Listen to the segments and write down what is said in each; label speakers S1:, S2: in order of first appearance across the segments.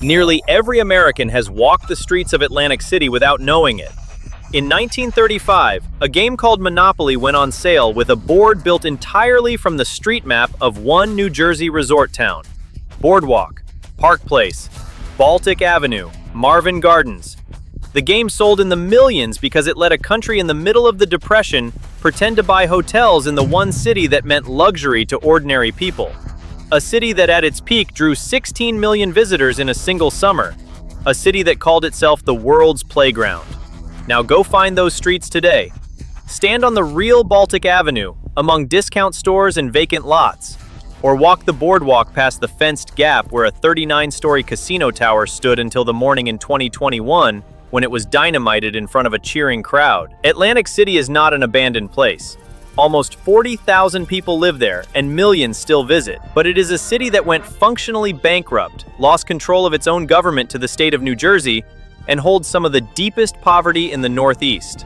S1: Nearly every American has walked the streets of Atlantic City without knowing it. In 1935, a game called Monopoly went on sale with a board built entirely from the street map of one New Jersey resort town: Boardwalk, Park Place, Baltic Avenue, Marvin Gardens. The game sold in the millions because it let a country in the middle of the Depression pretend to buy hotels in the one city that meant luxury to ordinary people. A city that at its peak drew 16 million visitors in a single summer. A city that called itself the world's playground. Now go find those streets today. Stand on the real Baltic Avenue, among discount stores and vacant lots. Or walk the boardwalk past the fenced gap where a 39-story casino tower stood until the morning in 2021, when it was dynamited in front of a cheering crowd. Atlantic City is not an abandoned place. Almost 40,000 people live there, and millions still visit. But it is a city that went functionally bankrupt, lost control of its own government to the state of New Jersey, and holds some of the deepest poverty in the Northeast.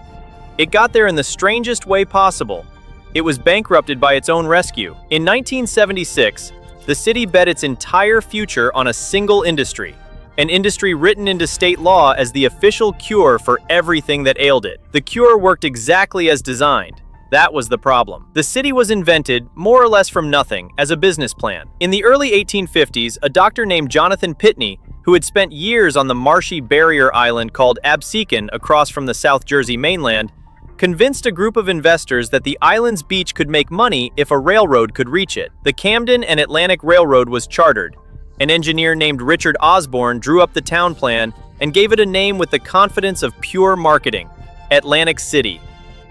S1: It got there in the strangest way possible. It was bankrupted by its own rescue. In 1976, the city bet its entire future on a single industry, an industry written into state law as the official cure for everything that ailed it. The cure worked exactly as designed. That was the problem. The city was invented, more or less from nothing, as a business plan. In the early 1850s, a doctor named Jonathan Pitney, who had spent years on the marshy barrier island called Absecon across from the South Jersey mainland, convinced a group of investors that the island's beach could make money if a railroad could reach it. The Camden and Atlantic Railroad was chartered. An engineer named Richard Osborne drew up the town plan and gave it a name with the confidence of pure marketing: Atlantic City.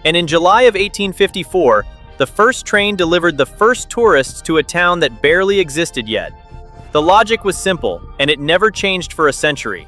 S1: And in July of 1854, the first train delivered the first tourists to a town that barely existed yet. The logic was simple, and it never changed for a century.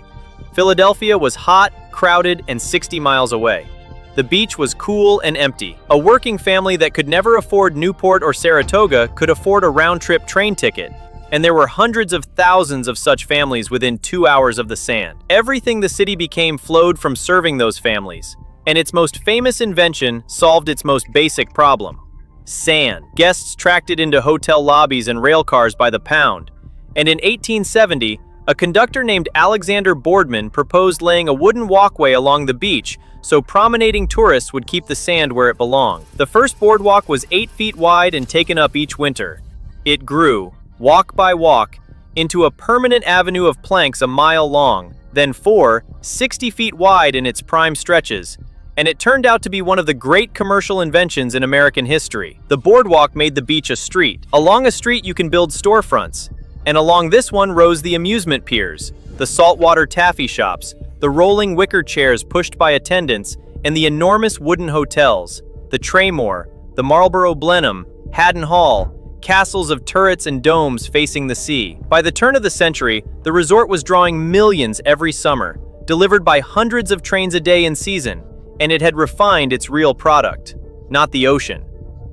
S1: Philadelphia was hot, crowded, and 60 miles away. The beach was cool and empty. A working family that could never afford Newport or Saratoga could afford a round-trip train ticket, and there were hundreds of thousands of such families within 2 hours of the sand. Everything the city became flowed from serving those families. And its most famous invention solved its most basic problem: sand. Guests tracked it into hotel lobbies and rail cars by the pound. And in 1870, a conductor named Alexander Boardman proposed laying a wooden walkway along the beach so promenading tourists would keep the sand where it belonged. The first boardwalk was 8 feet wide and taken up each winter. It grew, walk by walk, into a permanent avenue of planks a mile long, then 60 feet wide in its prime stretches. And it turned out to be one of the great commercial inventions in American history. The boardwalk made the beach a street. Along a street you can build storefronts, and along this one rose the amusement piers, the saltwater taffy shops, the rolling wicker chairs pushed by attendants, and the enormous wooden hotels, the Traymore, the Marlborough Blenheim, Haddon Hall, castles of turrets and domes facing the sea. By the turn of the century, the resort was drawing millions every summer, delivered by hundreds of trains a day in season. And it had refined its real product, not the ocean.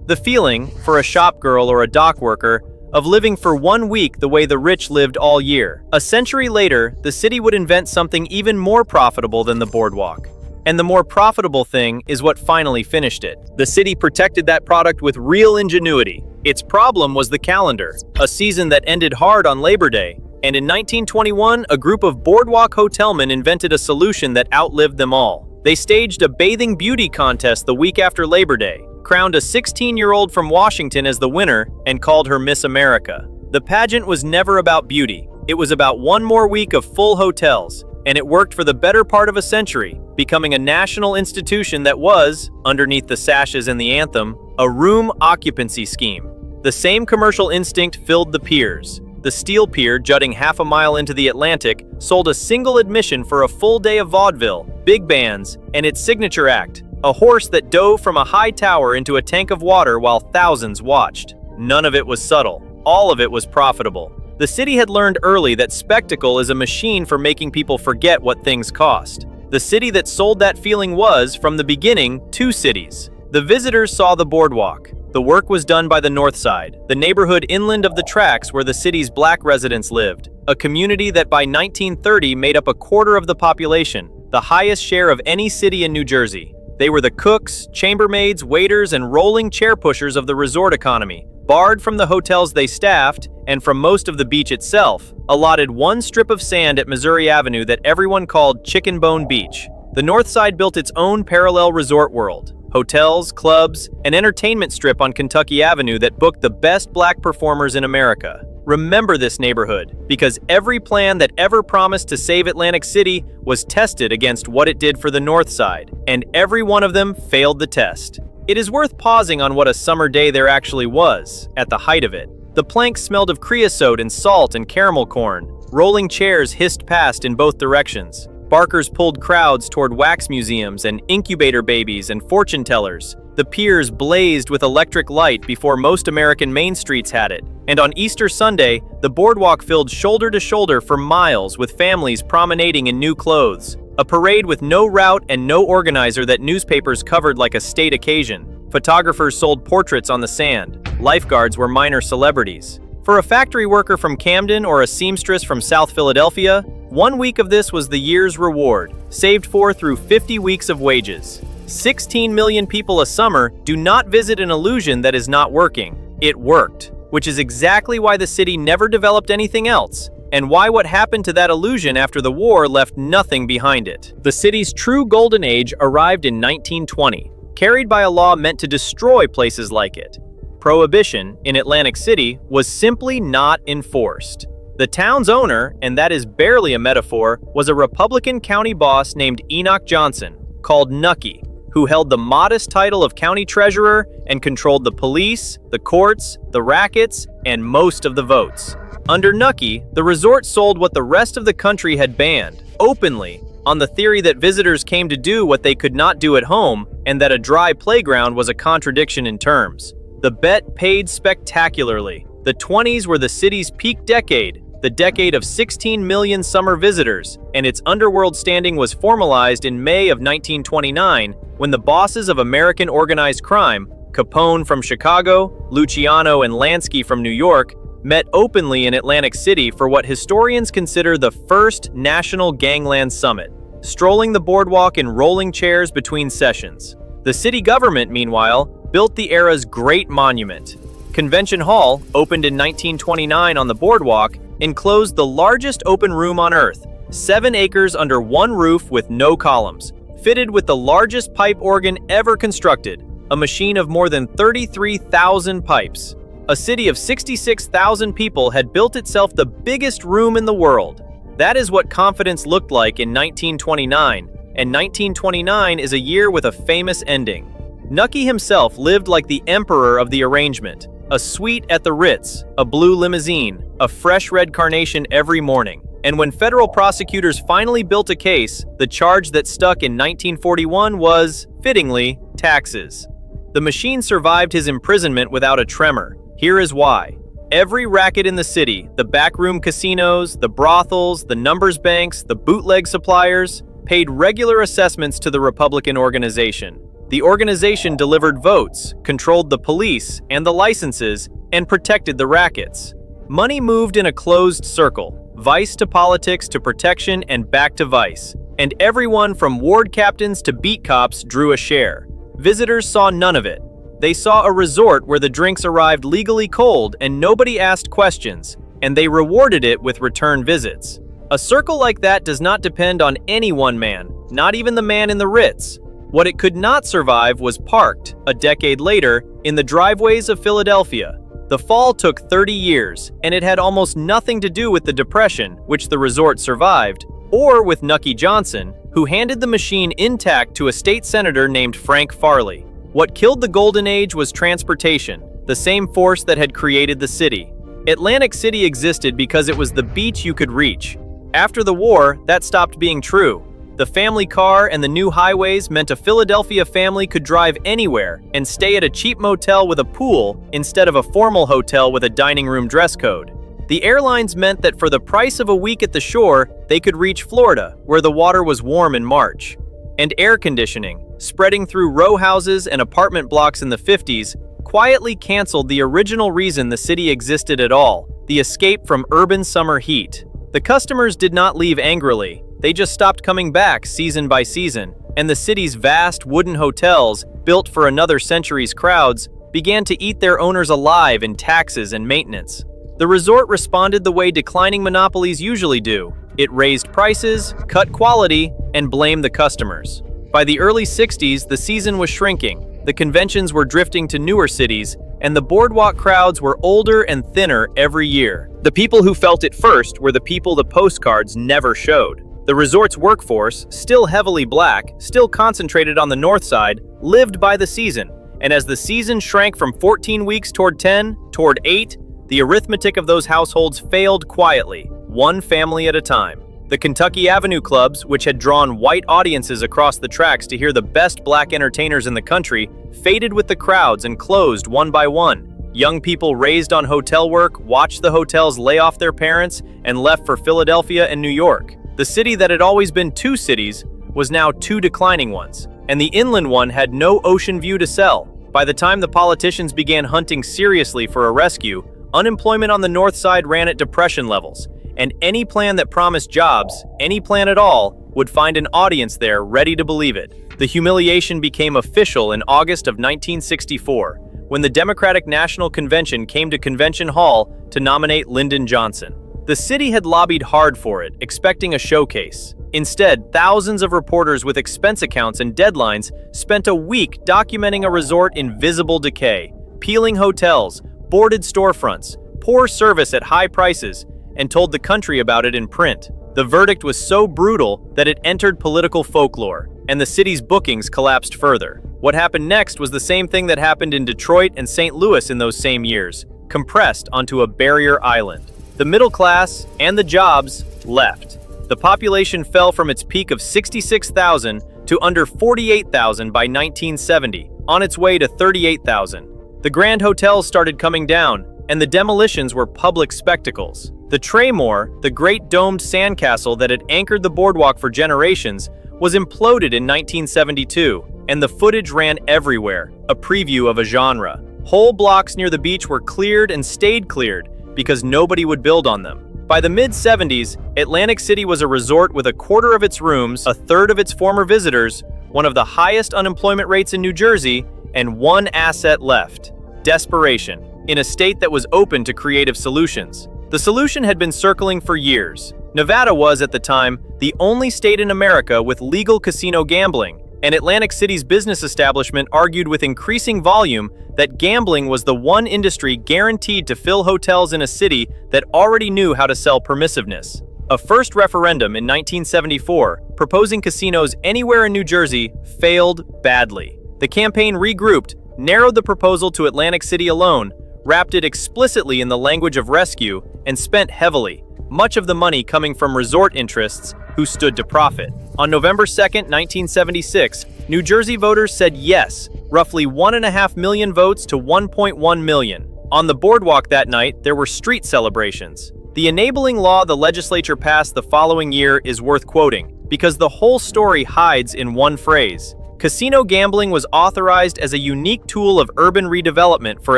S1: The feeling, for a shop girl or a dock worker, of living for 1 week the way the rich lived all year. A century later, the city would invent something even more profitable than the boardwalk. And the more profitable thing is what finally finished it. The city protected that product with real ingenuity. Its problem was the calendar, a season that ended hard on Labor Day. And in 1921, a group of boardwalk hotelmen invented a solution that outlived them all. They staged a bathing beauty contest the week after Labor Day, crowned a 16-year-old from Washington as the winner, and called her Miss America. The pageant was never about beauty. It was about 1 more week of full hotels, and it worked for the better part of a century, becoming a national institution that was, underneath the sashes and the anthem, a room occupancy scheme. The same commercial instinct filled the piers. The Steel Pier, jutting half a mile into the Atlantic, sold a single admission for a full day of vaudeville, big bands, and its signature act, a horse that dove from a high tower into a tank of water while thousands watched. None of it was subtle. All of it was profitable. The city had learned early that spectacle is a machine for making people forget what things cost. The city that sold that feeling was, from the beginning, 2 cities. The visitors saw the boardwalk. The work was done by the Northside, the neighborhood inland of the tracks where the city's black residents lived, a community that by 1930 made up a quarter of the population, the highest share of any city in New Jersey. They were the cooks, chambermaids, waiters, and rolling chair pushers of the resort economy, barred from the hotels they staffed, and from most of the beach itself, allotted one strip of sand at Missouri Avenue that everyone called Chicken Bone Beach. The Northside built its own parallel resort world. Hotels, clubs, an entertainment strip on Kentucky Avenue that booked the best black performers in America. Remember this neighborhood, because every plan that ever promised to save Atlantic City was tested against what it did for the Northside, and every one of them failed the test. It is worth pausing on what a summer day there actually was, at the height of it. The planks smelled of creosote and salt and caramel corn. Rolling chairs hissed past in both directions. Barkers pulled crowds toward wax museums and incubator babies and fortune tellers. The piers blazed with electric light before most American main streets had it. And on Easter Sunday, the boardwalk filled shoulder to shoulder for miles with families promenading in new clothes. A parade with no route and no organizer that newspapers covered like a state occasion. Photographers sold portraits on the sand. Lifeguards were minor celebrities. For a factory worker from Camden or a seamstress from South Philadelphia, 1 week of this was the year's reward, saved for through 50 weeks of wages. 16 million people a summer do not visit an illusion that is not working. It worked, which is exactly why the city never developed anything else, and why what happened to that illusion after the war left nothing behind it. The city's true golden age arrived in 1920, carried by a law meant to destroy places like it. Prohibition in Atlantic City was simply not enforced. The town's owner, and that is barely a metaphor, was a Republican county boss named Enoch Johnson, called Nucky, who held the modest title of county treasurer and controlled the police, the courts, the rackets, and most of the votes. Under Nucky, the resort sold what the rest of the country had banned, openly, on the theory that visitors came to do what they could not do at home, and that a dry playground was a contradiction in terms. The bet paid spectacularly. The 20s were the city's peak decade, the decade of 16 million summer visitors, and its underworld standing was formalized in May of 1929 when the bosses of American organized crime, Capone from Chicago, Luciano and Lansky from New York, met openly in Atlantic City for what historians consider the first national gangland summit, strolling the boardwalk in rolling chairs between sessions. The city government, meanwhile, built the era's great monument. Convention Hall, opened in 1929 on the boardwalk, enclosed the largest open room on Earth, 7 acres under one roof with no columns, fitted with the largest pipe organ ever constructed, a machine of more than 33,000 pipes. A city of 66,000 people had built itself the biggest room in the world. That is what confidence looked like in 1929, and 1929 is a year with a famous ending. Nucky himself lived like the emperor of the arrangement. A suite at the Ritz, a blue limousine, a fresh red carnation every morning. And when federal prosecutors finally built a case, the charge that stuck in 1941 was, fittingly, taxes. The machine survived his imprisonment without a tremor. Here is why. Every racket in the city, the backroom casinos, the brothels, the numbers banks, the bootleg suppliers, paid regular assessments to the Republican organization. The organization delivered votes, controlled the police and the licenses, and protected the rackets. Money moved in a closed circle, vice to politics to protection and back to vice. And everyone from ward captains to beat cops drew a share. Visitors saw none of it. They saw a resort where the drinks arrived legally cold and nobody asked questions, and they rewarded it with return visits. A circle like that does not depend on any one man, not even the man in the Ritz. What it could not survive was parked, a decade later, in the driveways of Philadelphia. The fall took 30 years, and it had almost nothing to do with the Depression, which the resort survived, or with Nucky Johnson, who handed the machine intact to a state senator named Frank Farley. What killed the Golden Age was transportation, the same force that had created the city. Atlantic City existed because it was the beach you could reach. After the war, that stopped being true. The family car and the new highways meant a Philadelphia family could drive anywhere and stay at a cheap motel with a pool instead of a formal hotel with a dining room dress code. The airlines meant that for the price of a week at the shore, they could reach Florida, where the water was warm in March. And air conditioning, spreading through row houses and apartment blocks in the 50s, quietly canceled the original reason the city existed at all, the escape from urban summer heat. The customers did not leave angrily. They just stopped coming back season by season, and the city's vast wooden hotels, built for another century's crowds, began to eat their owners alive in taxes and maintenance. The resort responded the way declining monopolies usually do. It raised prices, cut quality, and blamed the customers. By the early 60s, the season was shrinking, the conventions were drifting to newer cities, and the boardwalk crowds were older and thinner every year. The people who felt it first were the people the postcards never showed. The resort's workforce, still heavily black, still concentrated on the Northside, lived by the season. And as the season shrank from 14 weeks toward 10, toward 8, the arithmetic of those households failed quietly, one family at a time. The Kentucky Avenue clubs, which had drawn white audiences across the tracks to hear the best black entertainers in the country, faded with the crowds and closed one by one. Young people raised on hotel work watched the hotels lay off their parents and left for Philadelphia and New York. The city that had always been two cities was now two declining ones, and the inland one had no ocean view to sell. By the time the politicians began hunting seriously for a rescue, unemployment on the North Side ran at depression levels, and any plan that promised jobs, any plan at all, would find an audience there ready to believe it. The humiliation became official in August of 1964, when the Democratic National Convention came to Convention Hall to nominate Lyndon Johnson. The city had lobbied hard for it, expecting a showcase. Instead, thousands of reporters with expense accounts and deadlines spent a week documenting a resort in visible decay, peeling hotels, boarded storefronts, poor service at high prices, and told the country about it in print. The verdict was so brutal that it entered political folklore, and the city's bookings collapsed further. What happened next was the same thing that happened in Detroit and St. Louis in those same years, compressed onto a barrier island. The middle class and the jobs left. The population fell from its peak of 66,000 to under 48,000 by 1970, on its way to 38,000. The grand hotels started coming down, and the demolitions were public spectacles. The Traymore, the great domed sandcastle that had anchored the boardwalk for generations, was imploded in 1972, and the footage ran everywhere, a preview of a genre. Whole blocks near the beach were cleared and stayed cleared because nobody would build on them. By the mid-70s, Atlantic City was a resort with a quarter of its rooms, a third of its former visitors, one of the highest unemployment rates in New Jersey, and one asset left: desperation, in a state that was open to creative solutions. The solution had been circling for years. Nevada was, at the time, the only state in America with legal casino gambling, and Atlantic City's business establishment argued with increasing volume that gambling was the one industry guaranteed to fill hotels in a city that already knew how to sell permissiveness. A first referendum in 1974, proposing casinos anywhere in New Jersey, failed badly. The campaign regrouped, narrowed the proposal to Atlantic City alone, wrapped it explicitly in the language of rescue, and spent heavily, much of the money coming from resort interests who stood to profit. On November 2, 1976, New Jersey voters said yes, roughly 1.5 million votes to 1.1 million. On the boardwalk that night, there were street celebrations. The enabling law the legislature passed the following year is worth quoting, because the whole story hides in one phrase. Casino gambling was authorized as a unique tool of urban redevelopment for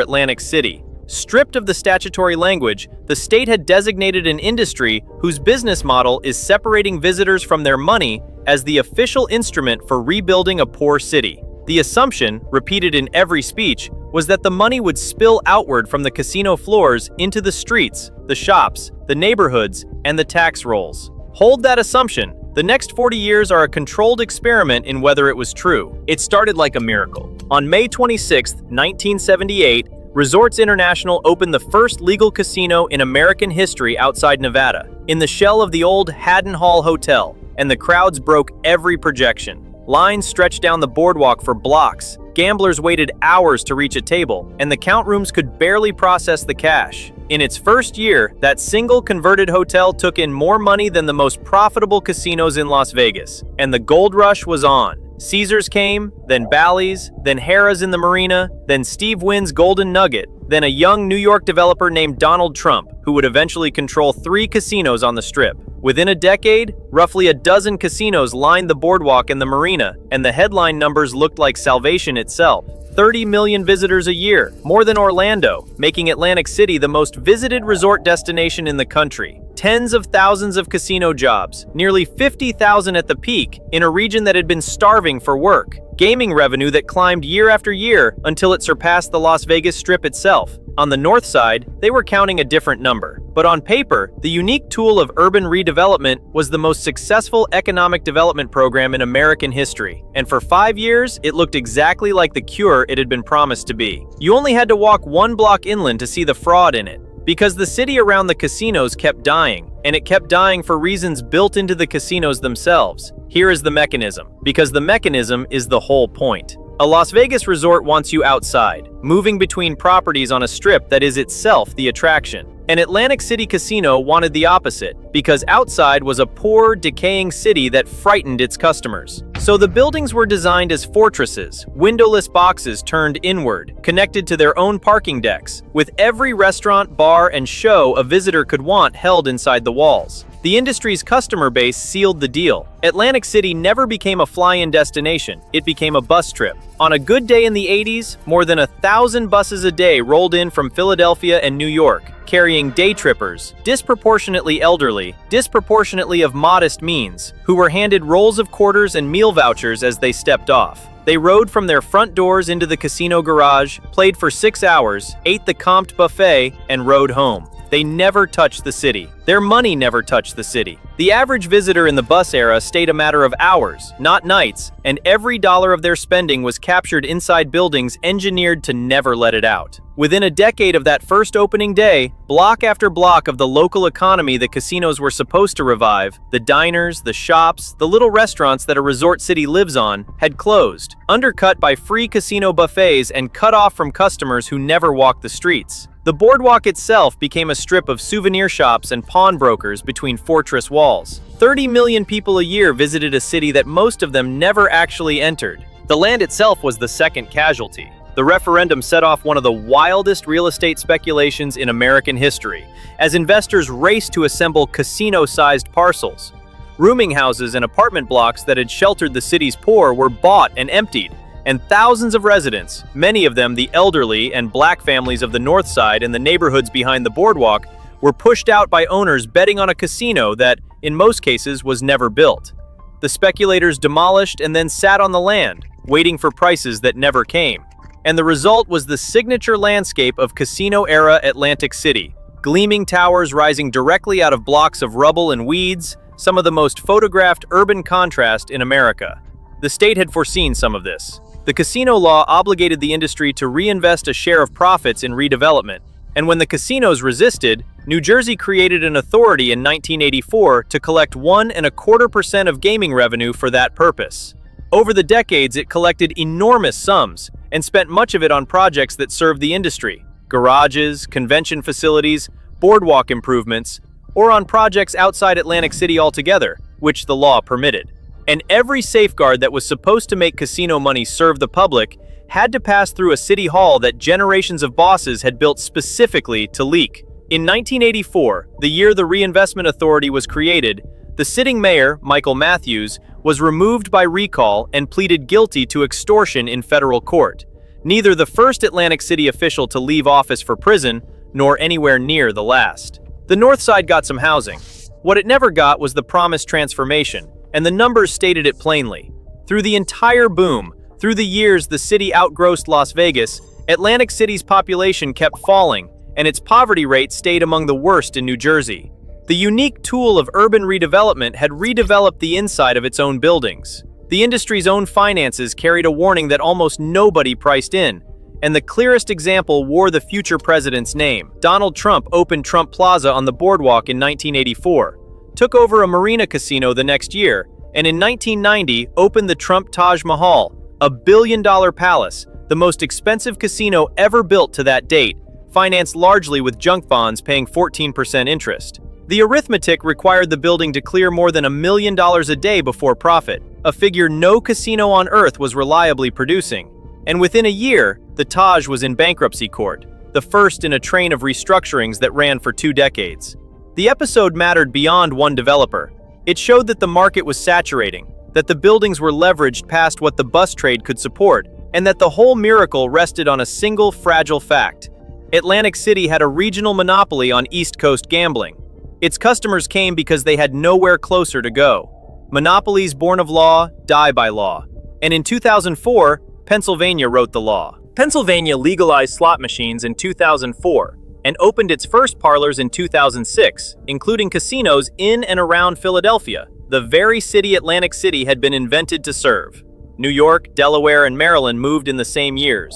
S1: Atlantic City. Stripped of the statutory language, the state had designated an industry whose business model is separating visitors from their money as the official instrument for rebuilding a poor city. The assumption, repeated in every speech, was that the money would spill outward from the casino floors into the streets, the shops, the neighborhoods, and the tax rolls. Hold that assumption. The next 40 years are a controlled experiment in whether it was true. It started like a miracle. On May 26, 1978, Resorts International opened the first legal casino in American history outside Nevada, in the shell of the old Haddon Hall Hotel, and the crowds broke every projection. Lines stretched down the boardwalk for blocks, gamblers waited hours to reach a table, and the count rooms could barely process the cash. In its first year, that single converted hotel took in more money than the most profitable casinos in Las Vegas, and the gold rush was on. Caesars came, then Bally's, then Harrah's in the Marina, then Steve Wynn's Golden Nugget, then a young New York developer named Donald Trump, who would eventually control 3 casinos on the Strip. Within a decade, roughly a dozen casinos lined the boardwalk and the Marina, and the headline numbers looked like salvation itself. 30 million visitors a year, more than Orlando, making Atlantic City the most visited resort destination in the country. Tens of thousands of casino jobs, nearly 50,000 at the peak, in a region that had been starving for work. gaming revenue that climbed year after year until it surpassed the Las Vegas Strip itself. On the north side, they were counting a different number. But on paper, the unique tool of urban redevelopment was the most successful economic development program in American history. And for 5 years, it looked exactly like the cure it had been promised to be. You only had to walk 1 block inland to see the fraud in it. Because the city around the casinos kept dying, and it kept dying for reasons built into the casinos themselves. Here is the mechanism, because the mechanism is the whole point. A Las Vegas resort wants you outside, moving between properties on a strip that is itself the attraction. An Atlantic City casino wanted the opposite, because outside was a poor, decaying city that frightened its customers. So the buildings were designed as fortresses, windowless boxes turned inward, connected to their own parking decks, with every restaurant, bar, and show a visitor could want held inside the walls. The industry's customer base sealed the deal. Atlantic City never became a fly-in destination, it became a bus trip. On a good day in the 80s, more than 1,000 buses a day rolled in from Philadelphia and New York, carrying day trippers, disproportionately elderly, disproportionately of modest means, who were handed rolls of quarters and meal vouchers as they stepped off. They rode from their front doors into the casino garage, played for 6 hours, ate the comped buffet, and rode home. They never touched the city. Their money never touched the city. The average visitor in the bus era stayed a matter of hours, not nights, and every dollar of their spending was captured inside buildings engineered to never let it out. Within a decade of that first opening day, block after block of the local economy the casinos were supposed to revive, the diners, the shops, the little restaurants that a resort city lives on, had closed, undercut by free casino buffets and cut off from customers who never walked the streets. The boardwalk itself became a strip of souvenir shops and pawnbrokers between fortress walls. 30 million people a year visited a city that most of them never actually entered. The land itself was the second casualty. The referendum set off one of the wildest real estate speculations in American history, as investors raced to assemble casino-sized parcels. Rooming houses and apartment blocks that had sheltered the city's poor were bought and emptied, and thousands of residents, many of them the elderly and black families of the Northside and the neighborhoods behind the boardwalk, were pushed out by owners betting on a casino that, in most cases, was never built. The speculators demolished and then sat on the land, waiting for prices that never came. And the result was the signature landscape of casino-era Atlantic City, gleaming towers rising directly out of blocks of rubble and weeds, some of the most photographed urban contrast in America. The state had foreseen some of this. The casino law obligated the industry to reinvest a share of profits in redevelopment, and when the casinos resisted, New Jersey created an authority in 1984 to collect 1.25% of gaming revenue for that purpose. Over the decades, it collected enormous sums and spent much of it on projects that served the industry: garages, convention facilities, boardwalk improvements, or on projects outside Atlantic City altogether, which the law permitted. And every safeguard that was supposed to make casino money serve the public had to pass through a city hall that generations of bosses had built specifically to leak. In 1984, the year the Reinvestment Authority was created, the sitting mayor, Michael Matthews, was removed by recall and pleaded guilty to extortion in federal court. Neither the first Atlantic City official to leave office for prison, nor anywhere near the last. The Northside got some housing. What it never got was the promised transformation, and the numbers stated it plainly. Through the entire boom, through the years the city outgrossed Las Vegas, Atlantic City's population kept falling, and its poverty rate stayed among the worst in New Jersey. The unique tool of urban redevelopment had redeveloped the inside of its own buildings. The industry's own finances carried a warning that almost nobody priced in, and the clearest example wore the future president's name. Donald Trump opened Trump Plaza on the boardwalk in 1984. Took over a marina casino the next year, and in 1990 opened the Trump Taj Mahal, a billion-dollar palace, the most expensive casino ever built to that date, financed largely with junk bonds paying 14% interest. The arithmetic required the building to clear more than $1 million a day before profit, a figure no casino on earth was reliably producing. And within a year, the Taj was in bankruptcy court, the first in a train of restructurings that ran for 2 decades. The episode mattered beyond one developer. It showed that the market was saturating, that the buildings were leveraged past what the bus trade could support, and that the whole miracle rested on a single fragile fact. Atlantic City had a regional monopoly on East Coast gambling. Its customers came because they had nowhere closer to go. Monopolies born of law die by law. And in 2004, Pennsylvania wrote the law. Pennsylvania legalized slot machines in 2004 and opened its first parlors in 2006, including casinos in and around Philadelphia, the very city Atlantic City had been invented to serve. New York, Delaware, and Maryland moved in the same years.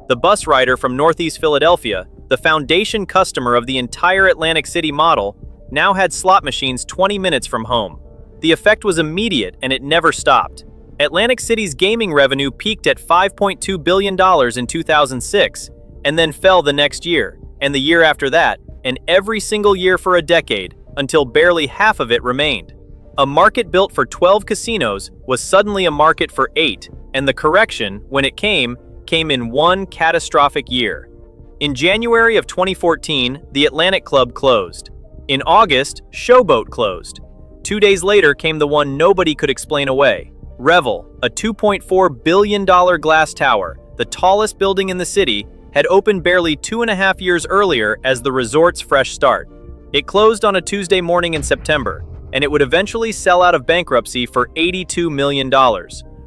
S1: The bus rider from Northeast Philadelphia, the foundation customer of the entire Atlantic City model, now had slot machines 20 minutes from home. The effect was immediate and it never stopped. Atlantic City's gaming revenue peaked at $5.2 billion in 2006 and then fell the next year, and the year after that, and every single year for a decade, until barely half of it remained. A market built for 12 casinos was suddenly a market for 8, and the correction, when it came in one catastrophic year. In January of 2014, the Atlantic Club closed. In August, Showboat closed. 2 days later came the one nobody could explain away. Revel, a $2.4 billion glass tower, the tallest building in the city, had opened barely 2.5 years earlier as the resort's fresh start. It closed on a Tuesday morning in September, and it would eventually sell out of bankruptcy for $82 million,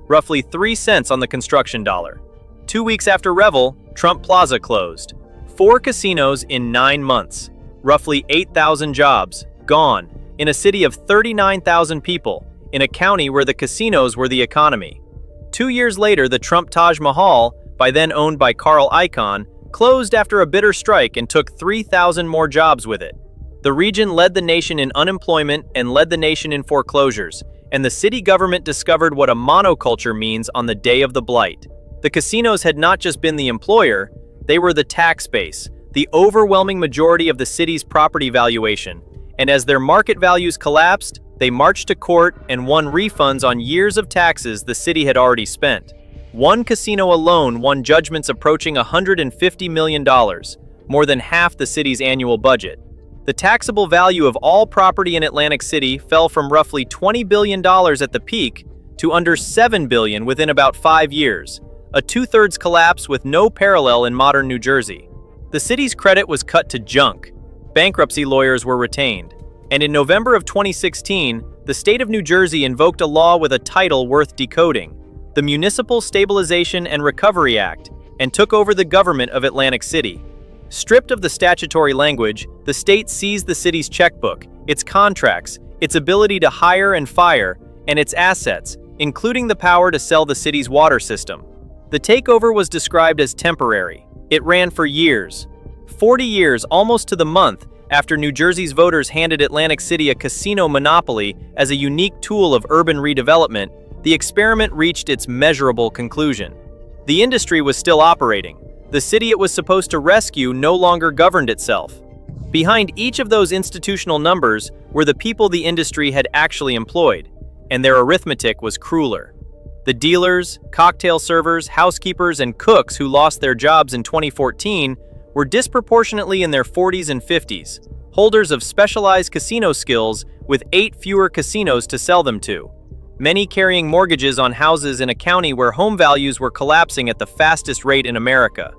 S1: roughly 3 cents on the construction dollar. 2 weeks after Revel, Trump Plaza closed. 4 casinos in 9 months, roughly 8,000 jobs, gone, in a city of 39,000 people, in a county where the casinos were the economy. 2 years later, the Trump Taj Mahal, by then owned by Carl Icahn, closed after a bitter strike and took 3,000 more jobs with it. The region led the nation in unemployment and led the nation in foreclosures, and the city government discovered what a monoculture means on the day of the blight. The casinos had not just been the employer, they were the tax base, the overwhelming majority of the city's property valuation, and as their market values collapsed, they marched to court and won refunds on years of taxes the city had already spent. One casino alone won judgments approaching $150 million, more than half the city's annual budget. The taxable value of all property in Atlantic City fell from roughly $20 billion at the peak to under $7 billion within about 5 years, a 2/3 collapse with no parallel in modern New Jersey. The city's credit was cut to junk. Bankruptcy lawyers were retained. And in November of 2016, the state of New Jersey invoked a law with a title worth decoding, the Municipal Stabilization and Recovery Act, and took over the government of Atlantic City. Stripped of the statutory language, the state seized the city's checkbook, its contracts, its ability to hire and fire, and its assets, including the power to sell the city's water system. The takeover was described as temporary. It ran for years. 40 years, almost to the month, after New Jersey's voters handed Atlantic City a casino monopoly as a unique tool of urban redevelopment, the experiment reached its measurable conclusion. The industry was still operating. The city it was supposed to rescue no longer governed itself. Behind each of those institutional numbers were the people the industry had actually employed, and their arithmetic was crueler. The dealers, cocktail servers, housekeepers, and cooks who lost their jobs in 2014 were disproportionately in their 40s and 50s, holders of specialized casino skills with 8 fewer casinos to sell them to, many carrying mortgages on houses in a county where home values were collapsing at the fastest rate in America.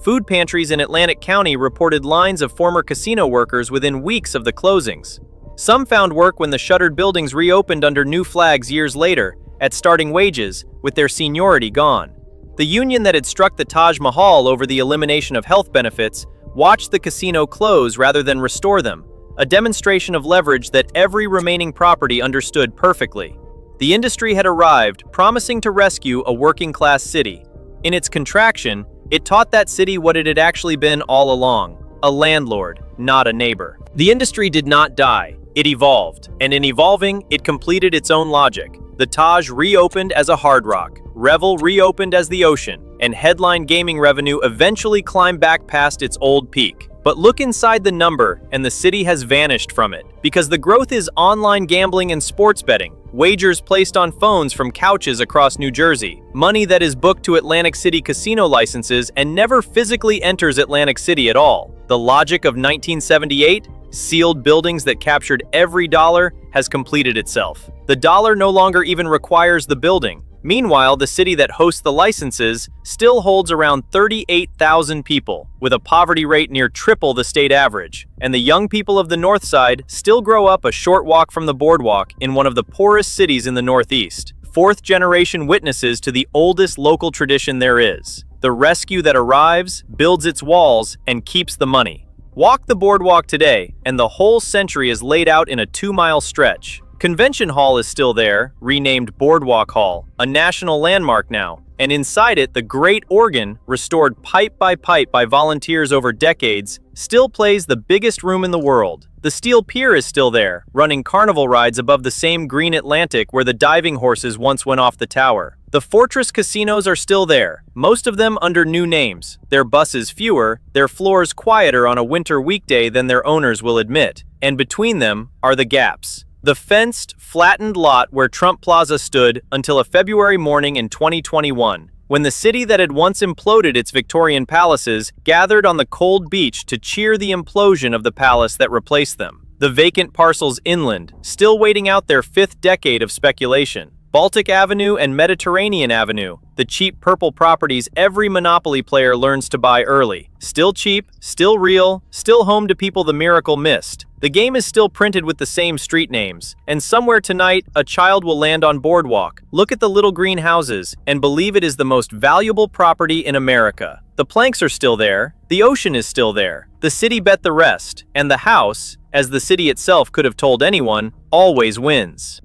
S1: Food pantries in Atlantic County reported lines of former casino workers within weeks of the closings. Some found work when the shuttered buildings reopened under new flags years later, at starting wages, with their seniority gone. The union that had struck the Taj Mahal over the elimination of health benefits watched the casino close rather than restore them, a demonstration of leverage that every remaining property understood perfectly. The industry had arrived, promising to rescue a working-class city. In its contraction, it taught that city what it had actually been all along, a landlord, not a neighbor. The industry did not die, it evolved, and in evolving, it completed its own logic. The Taj reopened as a Hard Rock, Revel reopened as the Ocean, and headline gaming revenue eventually climbed back past its old peak. But look inside the number, and the city has vanished from it, because the growth is online gambling and sports betting, wagers placed on phones from couches across New Jersey, money that is booked to Atlantic City casino licenses and never physically enters Atlantic City at all. The logic of 1978, sealed buildings that captured every dollar, has completed itself. The dollar no longer even requires the building. Meanwhile, the city that hosts the licenses still holds around 38,000 people, with a poverty rate near triple the state average, and the young people of the Northside still grow up a short walk from the Boardwalk in one of the poorest cities in the Northeast. fourth-generation witnesses to the oldest local tradition there is. The rescue that arrives, builds its walls, and keeps the money. Walk the boardwalk today, and the whole century is laid out in a 2-mile stretch. Convention Hall is still there, renamed Boardwalk Hall, a national landmark now. And inside it, the great organ, restored pipe by volunteers over decades, still plays the biggest room in the world. The Steel Pier is still there, running carnival rides above the same green Atlantic where the diving horses once went off the tower. The Fortress casinos are still there, most of them under new names. Their buses fewer, their floors quieter on a winter weekday than their owners will admit. And between them are the gaps. The fenced, flattened lot where Trump Plaza stood until a February morning in 2021, when the city that had once imploded its Victorian palaces gathered on the cold beach to cheer the implosion of the palace that replaced them. The vacant parcels inland, still waiting out their 5th decade of speculation. Baltic Avenue and Mediterranean Avenue, the cheap purple properties every Monopoly player learns to buy early. Still cheap, still real, still home to people the miracle missed. The game is still printed with the same street names, and somewhere tonight, a child will land on Boardwalk, look at the little green houses, and believe it is the most valuable property in America. The planks are still there, the ocean is still there, the city bet the rest, and the house, as the city itself could have told anyone, always wins.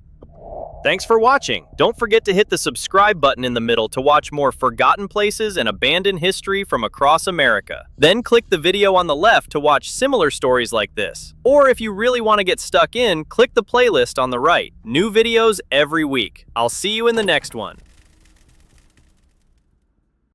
S1: Thanks for watching. Don't forget to hit the subscribe button in the middle to watch more forgotten places and abandoned history from across America. Then click the video on the left to watch similar stories like this. Or if you really want to get stuck in, click the playlist on the right. New videos every week. I'll see you in the next one.